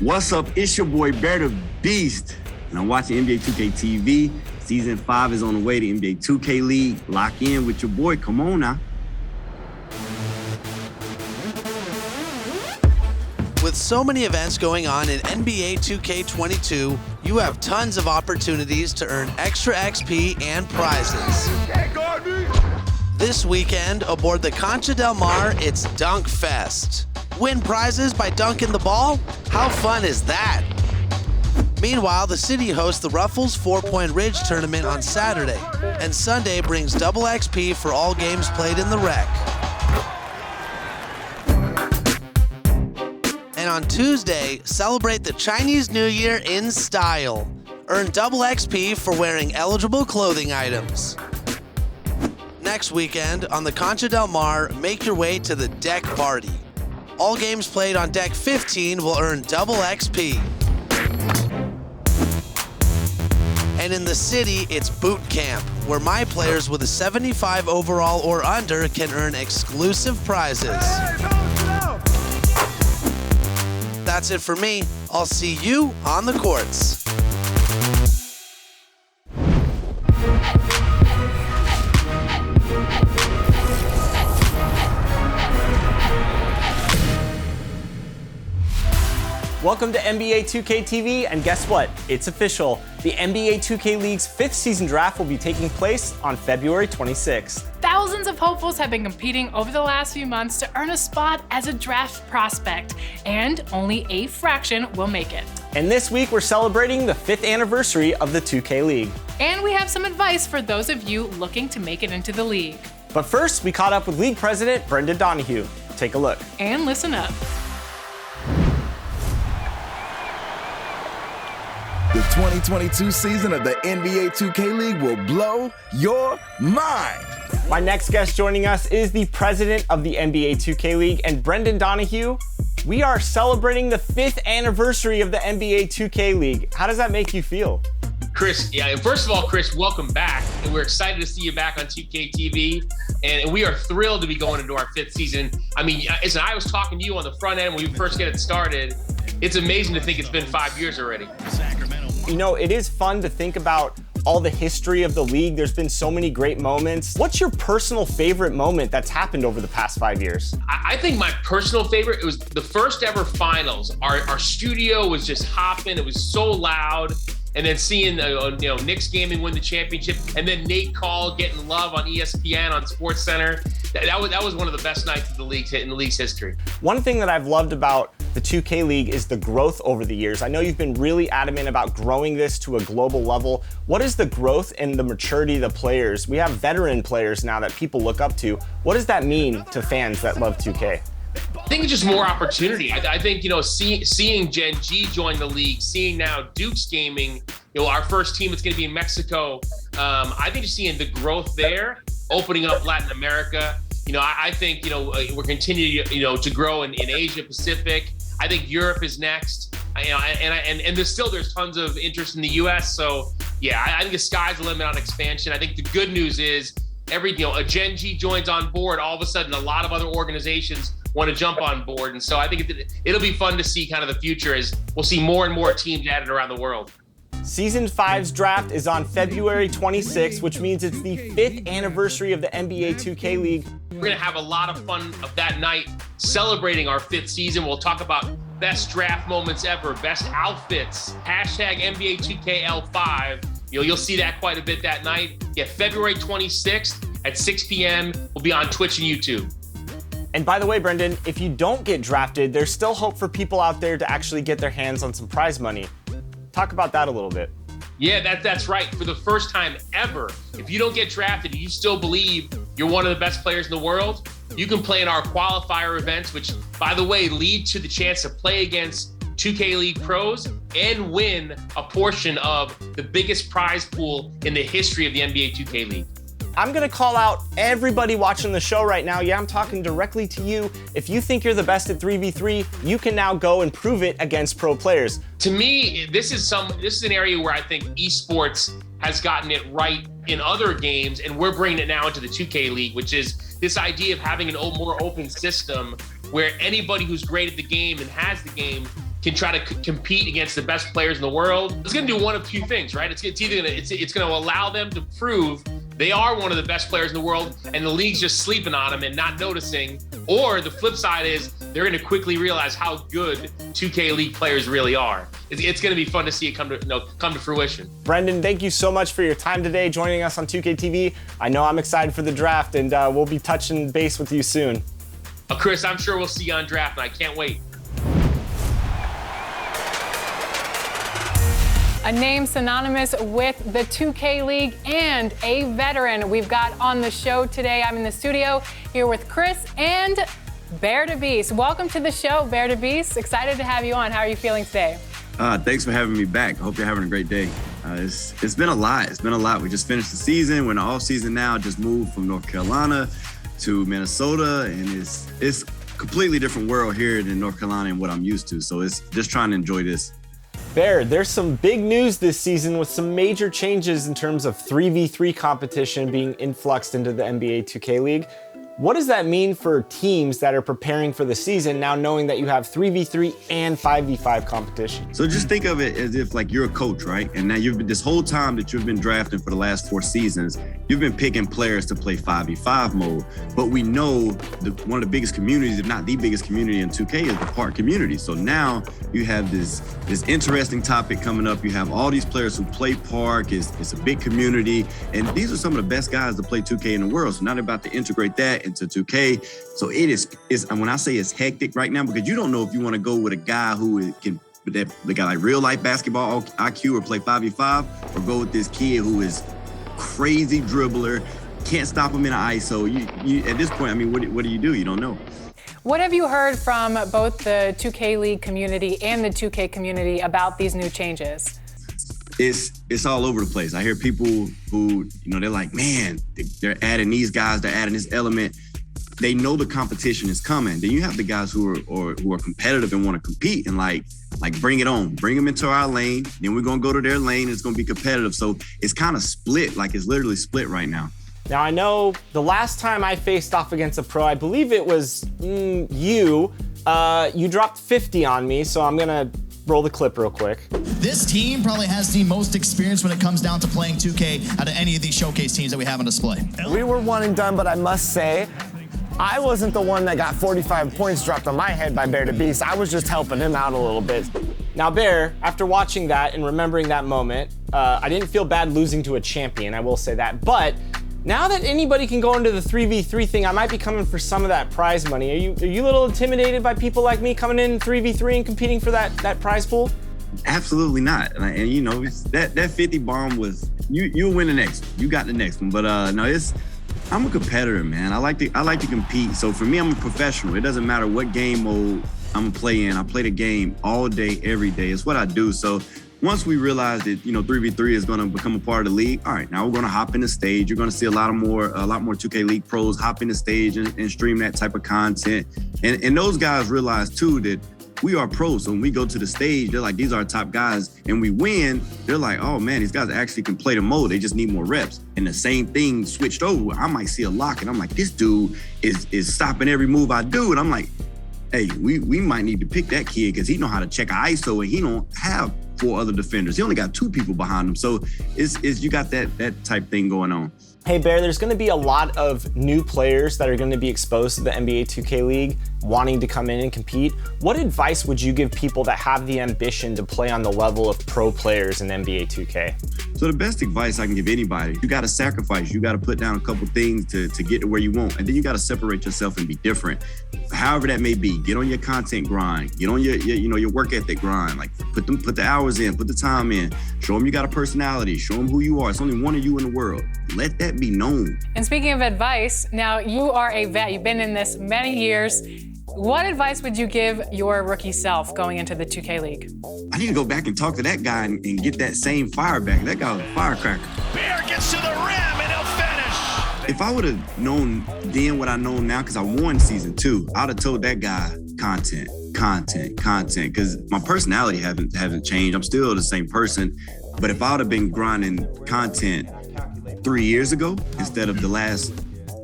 What's up? It's your boy BearDaBeast, and I'm watching NBA 2K TV. Season 5 is on the way to NBA 2K League. Lock in with your boy. Come on now. With so many events going on in NBA 2K22, you have tons of opportunities to earn extra XP and prizes. This weekend, aboard the Concha del Mar, it's Dunk Fest. Win prizes by dunking the ball? How fun is that? Meanwhile, the city hosts the Ruffles 4-Point Ridge Tournament on Saturday, and Sunday brings double XP for all games played in the rec. And on Tuesday, celebrate the Chinese New Year in style. Earn double XP for wearing eligible clothing items. Next weekend, on the Concha del Mar, make your way to the Deck Party. All games played on Deck 15 will earn double XP. And in the city, it's Boot Camp, where my players with a 75 overall or under can earn exclusive prizes. That's it for me. I'll see you on the courts. Welcome to NBA 2K TV, and guess what? It's official. The NBA 2K League's 5th season draft will be taking place on February 26th. Thousands of hopefuls have been competing over the last few months to earn a spot as a draft prospect, and only a fraction will make it. And this week, we're celebrating the 5th anniversary of the 2K League. And we have some advice for those of you looking to make it into the league. But first, we caught up with League President Brendan Donohue. Take a look. And listen up. The 2022 season of the NBA 2K League will blow your mind. My next guest joining us is the president of the NBA 2K League, and Brendan Donohue. We are celebrating the 5th anniversary of the NBA 2K League. How does that make you feel? Chris, first of all, Chris, welcome back. And we're excited to see you back on 2K TV. And we are thrilled to be going into our 5th season. I mean, as I was talking to you on the front end when we first get it started, it's amazing to think it's been 5 years already. You know, it is fun to think about all the history of the league. There's been so many great moments. What's your personal favorite moment that's happened over the past 5 years? I think my personal favorite, it was the first ever finals. Our studio was just hopping. It was so loud. And then seeing Knicks Gaming win the championship, and then Nate Call getting love on ESPN on SportsCenter. That was one of the best nights of the league's history. One thing that I've loved about the 2K League is the growth over the years. I know you've been really adamant about growing this to a global level. What is the growth and the maturity of the players? We have veteran players now that people look up to. What does that mean to fans that love 2K? I think it's just more opportunity. I think, seeing Gen G join the league, seeing now Duke's Gaming, our first team that's going to be in Mexico. I think just seeing the growth there, opening up Latin America. I think, we're continuing, to grow in Asia Pacific. I think Europe is next. And there's tons of interest in the US. So yeah, I think the sky's the limit on expansion. I think the good news is a Gen G joins on board, all of a sudden a lot of other organizations want to jump on board. And so I think it'll be fun to see kind of the future as we'll see more and more teams added around the world. Season 5's draft is on February 26th, which means it's the 5th anniversary of the NBA 2K League. We're going to have a lot of fun of that night celebrating our 5th season. We'll talk about best draft moments ever, best outfits, hashtag NBA 2KL5. You'll see that quite a bit that night. Yeah, February 26th at 6 p.m. We'll be on Twitch and YouTube. And by the way, Brendan, if you don't get drafted, there's still hope for people out there to actually get their hands on some prize money. Talk about that a little bit. Yeah, that's right. For the first time ever, if you don't get drafted and you still believe you're one of the best players in the world, you can play in our qualifier events, which, by the way, lead to the chance to play against 2K League pros and win a portion of the biggest prize pool in the history of the NBA 2K League. I'm gonna call out everybody watching the show right now. Yeah, I'm talking directly to you. If you think you're the best at 3v3, you can now go and prove it against pro players. To me, this is an area where I think esports has gotten it right in other games, and we're bringing it now into the 2K League, which is this idea of having an more open system where anybody who's great at the game and has the game can try to compete against the best players in the world, it's going to do one of two things, right? It's either it's going to allow them to prove they are one of the best players in the world and the league's just sleeping on them and not noticing. Or the flip side is they're going to quickly realize how good 2K League players really are. It's going to be fun to see it come to fruition. Brendan, thank you so much for your time today, joining us on 2K TV. I know I'm excited for the draft, and we'll be touching base with you soon. Chris, I'm sure we'll see you on draft, and I can't wait. A name synonymous with the 2K League and a veteran we've got on the show today. I'm in the studio here with Chris and BearDaBeast. Welcome to the show, BearDaBeast. Excited to have you on. How are you feeling today? Thanks for having me back. I hope you're having a great day. It's been a lot. It's been a lot. We just finished the season. We're in the off season now. Just moved from North Carolina to Minnesota, and it's completely different world here than North Carolina and what I'm used to. So it's just trying to enjoy this. Bear, there's some big news this season with some major changes in terms of 3v3 competition being influxed into the NBA 2K League. What does that mean for teams that are preparing for the season now knowing that you have 3v3 and 5v5 competition? So just think of it as if like you're a coach, right? And now you've been this whole time that you've been drafting for the last 4 seasons, you've been picking players to play 5v5 mode. But we know one of the biggest communities, if not the biggest community in 2K, is the park community. So now you have this interesting topic coming up. You have all these players who play park. It's a big community. And these are some of the best guys to play 2K in the world. So now they're about to integrate that into 2K. So it is when I say it's hectic right now, because you don't know if you want to go with a guy who can, the guy like real life basketball IQ or play 5v5, or go with this kid who is crazy dribbler, can't stop him in an ISO. You at this point, I mean, what do? You don't know. What have you heard from both the 2K League community and the 2K community about these new changes? It's all over the place. I hear people who, they're like, man, they're adding these guys, they're adding this element. They know the competition is coming. Then you have the guys who are competitive and want to compete and like bring it on, bring them into our lane. Then we're gonna go to their lane. It's gonna be competitive. So it's kind of split, like it's literally split right now. Now I know the last time I faced off against a pro, I believe it was you. You dropped 50 on me, so I'm gonna roll the clip real quick. This team probably has the most experience when it comes down to playing 2K out of any of these showcase teams that we have on display. We were one and done, but I must say, I wasn't the one that got 45 points dropped on my head by BearDaBeast. I was just helping him out a little bit. Now, Bear, after watching that and remembering that moment, I didn't feel bad losing to a champion, I will say that. But now that anybody can go into the 3v3 thing, I might be coming for some of that prize money. Are you a little intimidated by people like me coming in 3v3 and competing for that prize pool? Absolutely not. And it's that 50 bomb was you'll win the next. You got the next one. But no, I'm a competitor, man. I like to compete. So for me, I'm a professional. It doesn't matter what game mode I'm playing. I play the game all day, every day. It's what I do. So once we realize that 3v3 is going to become a part of the league, all right, now we're going to hop in the stage. You're going to see a lot more 2K League pros hop in the stage and stream that type of content. And those guys realize too that we are pros. So when we go to the stage, they're like, these are our top guys, and we win. They're like, oh man, these guys actually can play the mode. They just need more reps. And the same thing switched over. I might see a lock, and I'm like, this dude is stopping every move I do. And I'm like, hey, we might need to pick that kid because he know how to check an ISO, and he don't have 4 other defenders. He only got 2 people behind him. So you got that type thing going on. Hey Bear, there's going to be a lot of new players that are going to be exposed to the NBA 2K League wanting to come in and compete. What advice would you give people that have the ambition to play on the level of pro players in NBA 2K? So the best advice I can give anybody, you got to sacrifice. You got to put down a couple things to get to where you want. And then you got to separate yourself and be different. However that may be, get on your content grind, get on your work ethic grind. Like put the hours in, put the time in, show them you got a personality, show them who you are. It's only one of you in the world. Let that be known. And speaking of advice, now you are a vet. You've been in this many years. What advice would you give your rookie self going into the 2K League? I need to go back and talk to that guy and get that same fire back. That guy was a firecracker. Bear gets to the rim and he'll finish. If I would have known then what I know now, because I won season 2, I'd have told that guy content, because my personality hasn't changed. I'm still the same person. But if I would have been grinding content 3 years ago instead of the last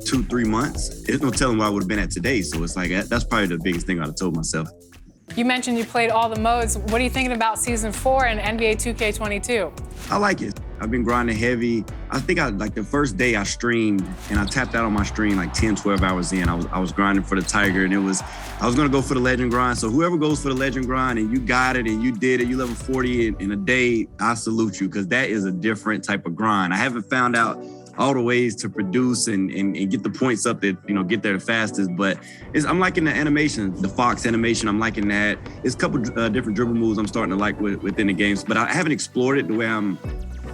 2-3 months, there's no telling where I would have been at today. So it's like, that's probably the biggest thing I'd have told myself. You mentioned you played all the modes. What are you thinking about Season 4 and NBA 2K22? I like it. I've been grinding heavy. I think like the first day I streamed and I tapped out on my stream like 10, 12 hours in. I was grinding for the Tiger, and I was gonna go for the legend grind. So whoever goes for the legend grind and you got it and you did it, you level 40 in a day, I salute you, because that is a different type of grind. I haven't found out all the ways to produce and get the points up that, get there the fastest. But I'm liking the animation, the Fox animation. I'm liking that. It's a couple different dribble moves I'm starting to like within the games, but I haven't explored it the way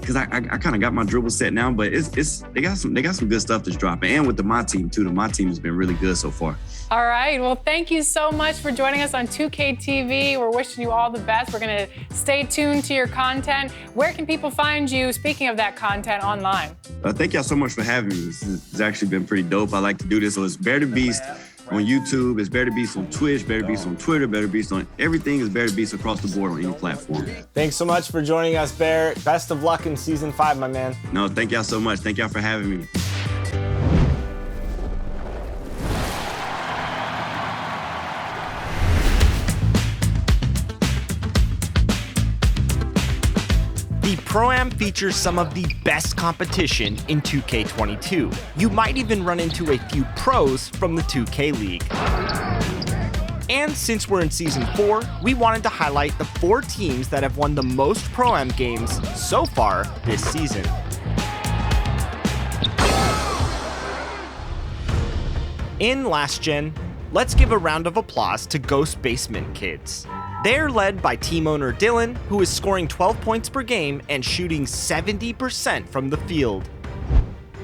because I kind of got my dribble set now. But they got some good stuff that's dropping, and with the MyTEAM too. The MyTEAM has been really good so far. All right. Well, thank you so much for joining us on 2K TV. We're wishing you all the best. We're going to stay tuned to your content. Where can people find you, speaking of that content, online? Thank y'all so much for having me. This has actually been pretty dope. I like to do this. So it's BearDaBeast on YouTube. It's BearDaBeast on Twitch, BearDaBeast on Twitter, BearDaBeast on everything. Is BearDaBeast across the board on any platform. Thanks so much for joining us, Bear. Best of luck in Season 5, my man. No, thank y'all so much. Thank y'all for having me. The ProAm features some of the best competition in 2K22. You might even run into a few pros from the 2K League. And since we're in Season 4, we wanted to highlight the 4 teams that have won the most ProAm games so far this season. In Last Gen, let's give a round of applause to Ghost Basement Kids. They're led by team owner Dylan, who is scoring 12 points per game and shooting 70% from the field.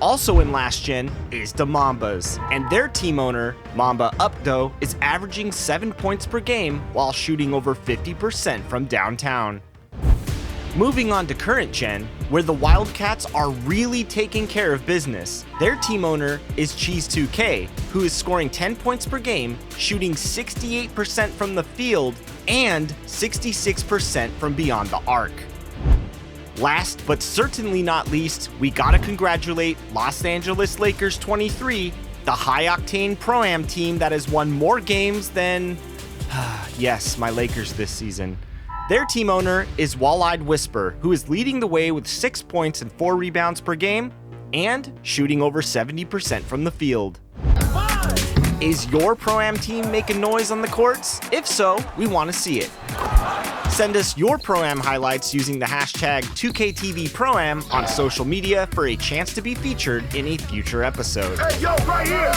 Also in Last Gen is the Mambas, and their team owner, Mamba Updo, is averaging 7 points per game while shooting over 50% from downtown. Moving on to current gen, where the Wildcats are really taking care of business. Their team owner is Cheese2K, who is scoring 10 points per game, shooting 68% from the field, and 66% from beyond the arc. Last but certainly not least, we gotta congratulate Los Angeles Lakers 23, the high-octane Pro-Am team that has won more games than... yes, my Lakers this season. Their team owner is Wall-Eyed Whisper, who is leading the way with 6 points and 4 rebounds per game, and shooting over 70% from the field. Is your Pro-Am team making noise on the courts? If so, we want to see it. Send us your Pro-Am highlights using the hashtag 2KTVProAm on social media for a chance to be featured in a future episode. Hey, yo, right here!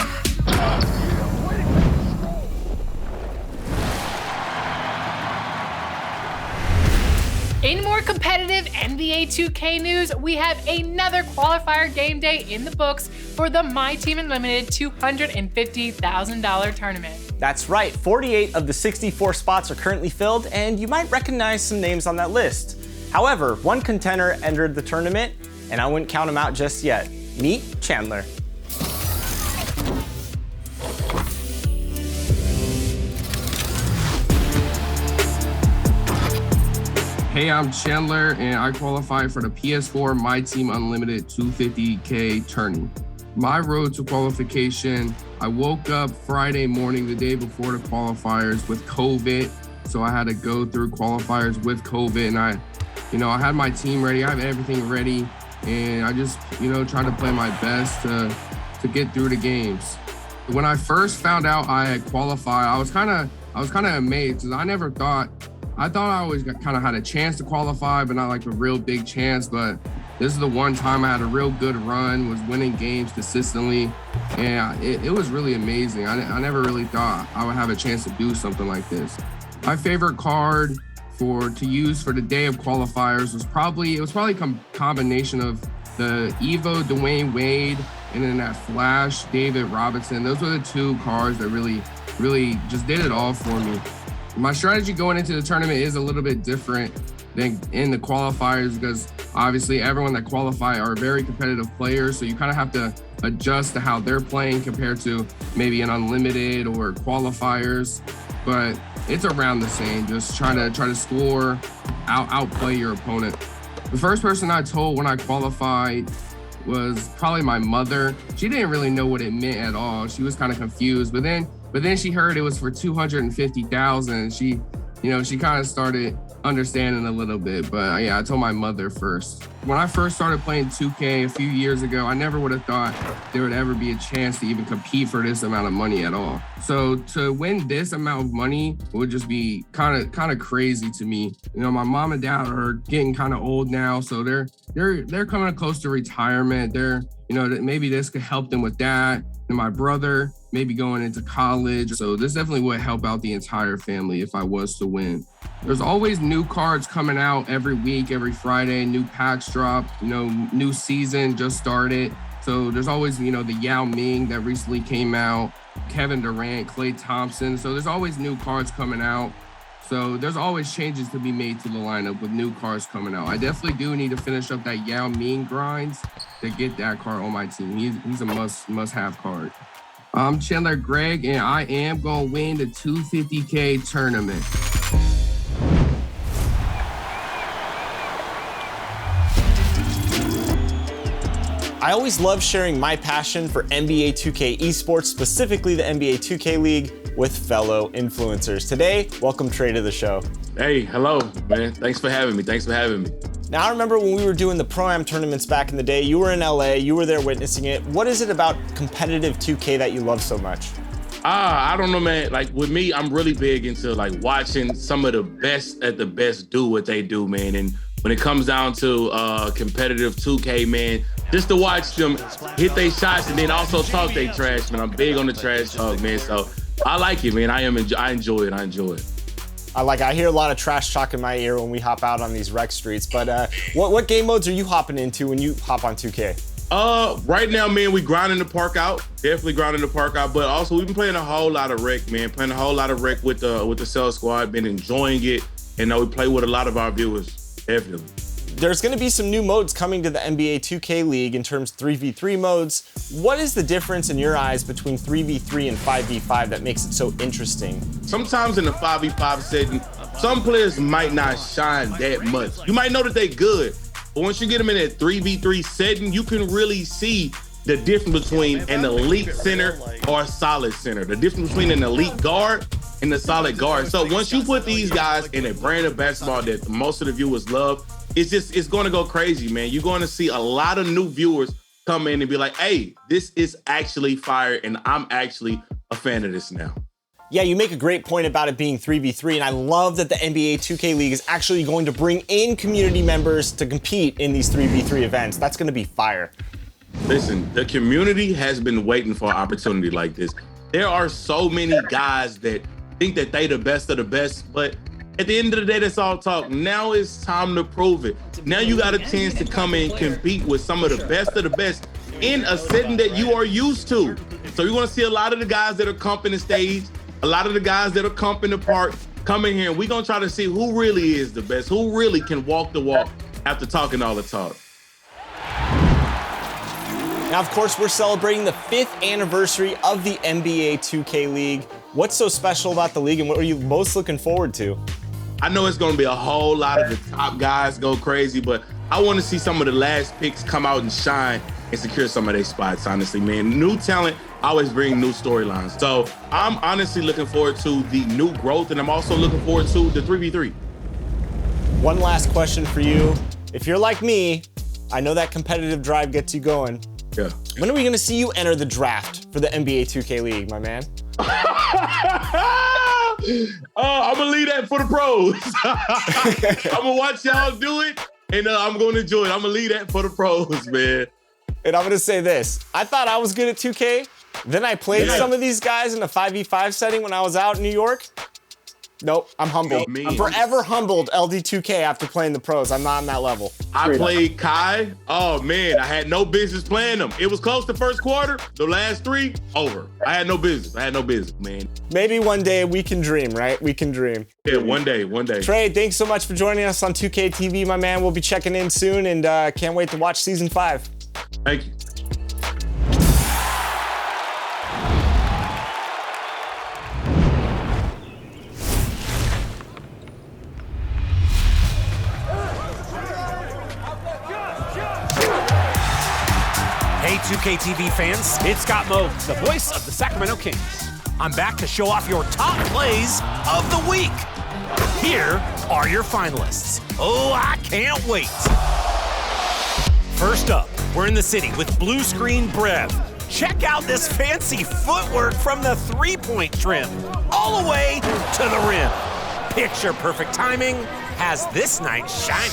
In more competitive NBA 2K news, we have another qualifier game day in the books for the MyTEAM Unlimited $250,000 tournament. That's right, 48 of the 64 spots are currently filled, and you might recognize some names on that list. However, one contender entered the tournament, and I wouldn't count him out just yet. Meet Chandler. Hey, I'm Chandler, and I qualify for the PS4 MyTEAM Unlimited 250K tourney. My road to qualification, I woke up Friday morning, the day before the qualifiers, with COVID. So I had to go through qualifiers with COVID, and I had my team ready. I have everything ready, and I just, tried to play my best to get through the games. When I first found out I had qualified, I was kind of amazed, because I thought I always kind of had a chance to qualify, but not like a real big chance. But this is the one time I had a real good run, was winning games consistently. And it was really amazing. I never really thought I would have a chance to do something like this. My favorite card to use for the day of qualifiers was probably a combination of the Evo Dwayne Wade and then that Flash David Robinson. Those were the two cards that really just did it all for me. My strategy going into the tournament is a little bit different than in the qualifiers, because obviously everyone that qualify are very competitive players. So you kind of have to adjust to how they're playing compared to maybe an unlimited or qualifiers. But it's around the same, just try to score, outplay your opponent. The first person I told when I qualified was probably my mother. She didn't really know what it meant at all. She was kind of confused, but then But then she heard it was for $250,000. She kind of started understanding a little bit. But yeah, I told my mother first. When I first started playing 2K a few years ago, I never would have thought there would ever be a chance to even compete for this amount of money at all. So to win this amount of money would just be kind of crazy to me. My mom and dad are getting kind of old now, so they're coming close to retirement. Maybe this could help them with that. And my brother maybe going into college. So this definitely would help out the entire family if I was to win. There's always new cards coming out every week, every Friday, new packs drop, new season just started. So there's always, the Yao Ming that recently came out, Kevin Durant, Klay Thompson. So there's always new cards coming out. So there's always changes to be made to the lineup with new cards coming out. I definitely do need to finish up that Yao Ming grinds to get that card on my team. He's a must-have card. I'm Chandler Greg, and I am going to win the 250K tournament. I always love sharing my passion for NBA 2K esports, specifically the NBA 2K League, with fellow influencers. Today, welcome Tre to the show. Hey, hello, man. Thanks for having me. Now, I remember when we were doing the ProAm tournaments back in the day, you were in LA, you were there witnessing it. What is it about competitive 2K that you love so much? I don't know, man. Like with me, I'm really big into like watching some of the best at the best do what they do, man. And when it comes down to competitive 2K, man, just to watch them hit their shots and then also talk they trash, man. I'm big on the trash talk, man. So I like it, man. I enjoy it. I hear a lot of trash talk in my ear when we hop out on these rec streets. But what game modes are you hopping into when you hop on 2K? Right now, man, we grinding the park out. Definitely grinding the park out. But also, we've been playing a whole lot of rec, man. Playing a whole lot of rec with the Cell Squad. Been enjoying it, and we play with a lot of our viewers. Definitely. There's going to be some new modes coming to the NBA 2K League in terms of 3v3 modes. What is the difference in your eyes between 3v3 and 5v5 that makes it so interesting? Sometimes in the 5v5 setting, some players might not shine that much. You might know that they're good, but once you get them in that 3v3 setting, you can really see the difference between an elite center or a solid center, the difference between an elite guard and a solid guard. So once you put these guys in a brand of basketball that most of the viewers love, it's going to go crazy, man. You're going to see a lot of new viewers come in and be like, hey, this is actually fire, and I'm actually a fan of this now. Yeah, you make a great point about it being 3v3, and I love that the NBA 2K League is actually going to bring in community members to compete in these 3v3 events. That's going to be fire. Listen, the community has been waiting for an opportunity like this. There are so many guys that think that they the best of the best, but at the end of the day, that's all talk. Now it's time to prove it. Now you got a chance to come in and compete with some of the best in a setting that you are used to. So you're gonna see a lot of the guys that are comping the stage, a lot of the guys that are comping the park, come in here, and we're gonna try to see who really is the best, who really can walk the walk after talking all the talk. Now, of course, we're celebrating the 5th anniversary of the NBA 2K League. What's so special about the league, and what are you most looking forward to? I know it's going to be a whole lot of the top guys go crazy, but I want to see some of the last picks come out and shine and secure some of their spots, honestly, man. New talent always bring new storylines. So I'm honestly looking forward to the new growth, and I'm also looking forward to the 3v3. One last question for you. If you're like me, I know that competitive drive gets you going. Yeah. When are we going to see you enter the draft for the NBA 2K League, my man? I'm gonna leave that for the pros. I'm gonna watch y'all do it, and I'm gonna enjoy it. I'm gonna leave that for the pros, man. And I'm gonna say this. I thought I was good at 2K. Then I played some of these guys in a 5v5 setting when I was out in New York. Nope, I'm humbled. I'm forever humbled LD2K after playing the pros. I'm not on that level. I played Kai. Oh, man, I had no business playing them. It was close to first quarter. The last 3, over. I had no business, man. Maybe one day we can dream, right? We can dream. Yeah, one day. Tre, thanks so much for joining us on 2K TV, my man. We'll be checking in soon, and can't wait to watch season 5. Thank you. Hey 2K TV fans, it's Scott Moe, the voice of the Sacramento Kings. I'm back to show off your top plays of the week. Here are your finalists. Oh, I can't wait. First up, we're in the city with Blue Screen Brev. Check out this fancy footwork from the three-point trim, all the way to the rim. Picture perfect timing has this night shining.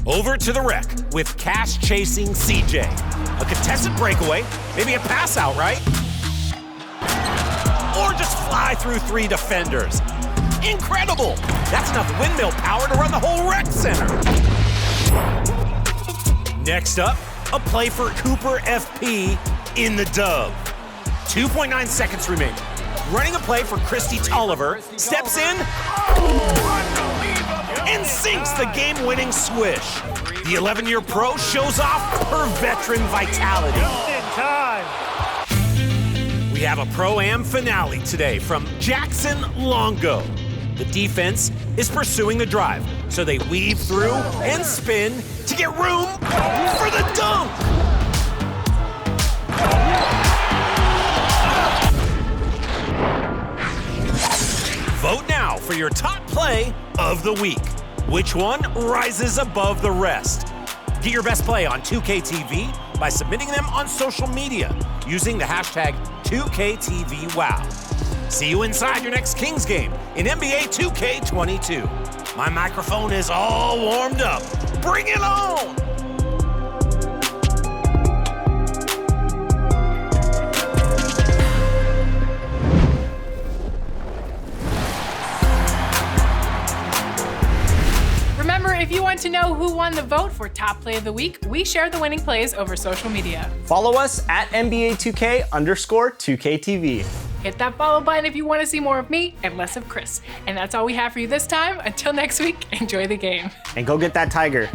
Over to the rec with cash chasing CJ. A contested breakaway, maybe a pass out, right? Or just fly through 3 defenders. Incredible! That's enough windmill power to run the whole rec center. Next up, a play for Cooper FP in the dub. 2.9 seconds remaining. Running a play for Christy Tolliver, steps in, and sinks the game-winning swish. The 11-year pro shows off her veteran vitality. We have a Pro-Am finale today from Jackson Longo. The defense is pursuing the drive, so they weave through and spin to get room for the dunk. Vote now for your top play of the week. Which one rises above the rest? Get your best play on 2KTV by submitting them on social media using the hashtag 2KTVWow. See you inside your next Kings game in NBA 2K22. My microphone is all warmed up. Bring it on! Remember, if you want to know who won the vote for Top Play of the Week, we share the winning plays over social media. Follow us at NBA2K_2KTV. Hit that follow button if you want to see more of me and less of Chris. And that's all we have for you this time. Until next week, enjoy the game. And go get that tiger.